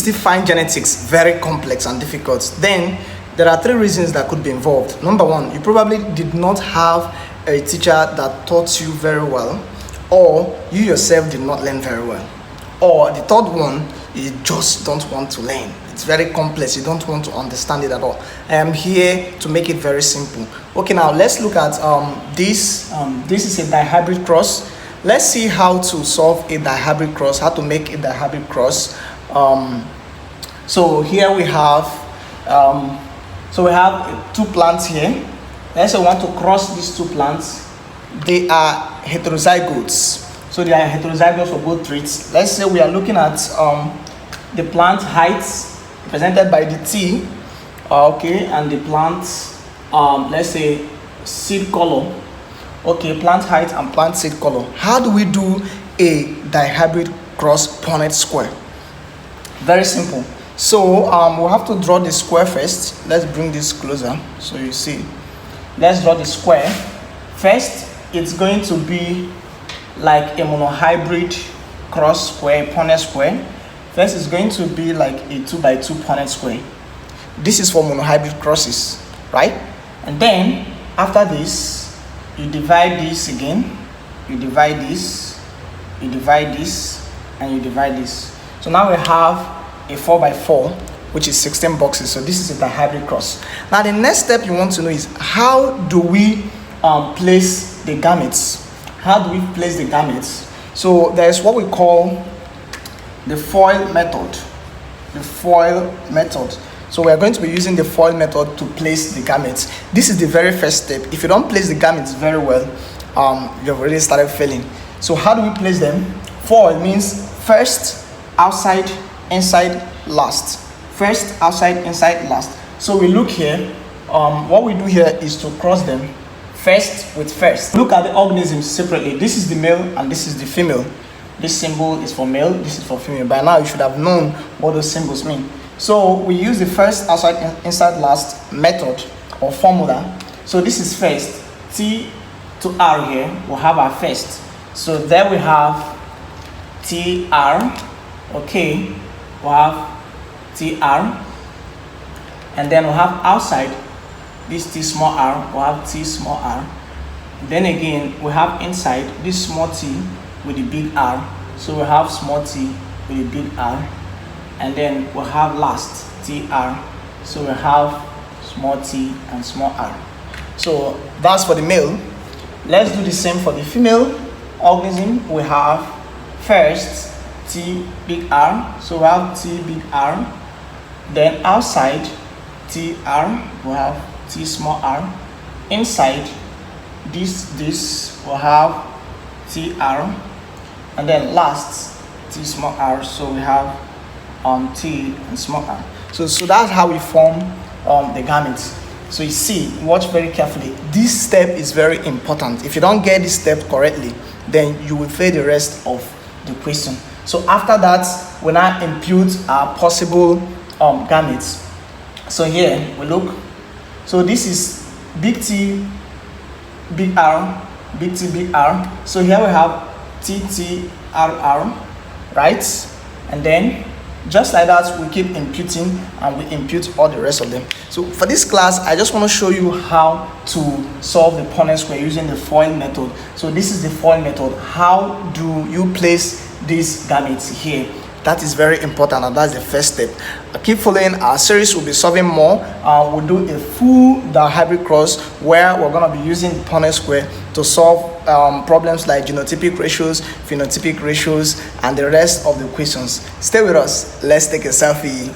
still find genetics very complex and difficult, then there are three reasons that could be involved. Number one, you probably did not have a teacher that taught you very well, or you yourself did not learn very well. Or the third one, you just don't want to learn. It's very complex, you don't want to understand it at all. I am here to make it very simple. Okay, now let's look at this. This is a dihybrid cross. Let's see how to solve a dihybrid cross, how to make a dihybrid cross. So here we have two plants here. Let's say we want to cross these two plants. They are heterozygotes. So they are heterozygotes for both traits. Let's say we are looking at the plant heights represented by the T, okay, and the plant, let's say seed color. Okay, plant height and plant seed color. How do we do a dihybrid cross Punnett square? Very simple. So we'll have to draw the square first. Let's bring this closer so you see. Let's draw the square. First, it's going to be like a monohybrid cross square, Punnett square. First, it's going to be like a 2x2 Punnett square. This is for monohybrid crosses, right? And then after this, you divide this again. You divide this, you divide this, and you divide this. So now we have a 4x4, which is 16 boxes. So this is a dihybrid cross. Now the next step you want to know is how do we place the gametes? How do we place the gametes? So there is what we call the foil method. The foil method. So we are going to be using the foil method to place the gametes. This is the very first step. If you don't place the gametes very well, you've already started failing. So how do we place them? Foil means first, outside, inside, last. First, outside, inside, last. So we look here. What we do here is to cross them first with first. Look at the organisms separately. This is the male and this is the female. This symbol is for male, this is for female. By now you should have known what those symbols mean. So we use the first, outside, inside, last method or formula. So this is first. T to R here, we'll have our first. So there we have TR. Okay, we'll have TR. And then we'll have outside this T small r, we'll have T small r. Then again, we have inside this small t with the big R. So we'll have small t with the big R. And then we'll have last TR. So we'll have small t and small r. So that's for the male. Let's do the same for the female organism. We have first T big R. So we have T big R. Then outside TR, we have T small r. Inside this we'll have TR. And then last T small r. So we have T and small r. So that's how we form the gametes. So you see, watch very carefully. This step is very important. If you don't get this step correctly, then you will fail the rest of the question. So after that, we now impute our possible gametes. So here we look. So this is big T, big R, big T, big R. So here we have T, T, R, R, right? And then just like that, we keep imputing and we impute all the rest of them. So for this class, I just want to show you how to solve the Punnett square using the foil method. So this is the foil method. How do you place these gametes here? That is very important, and that's the first step. Keep following our series. We'll be solving more. We'll do a full dihybrid cross where we're going to be using the Punnett square to solve problems like genotypic ratios, phenotypic ratios, and the rest of the questions. Stay with us. Let's take a selfie.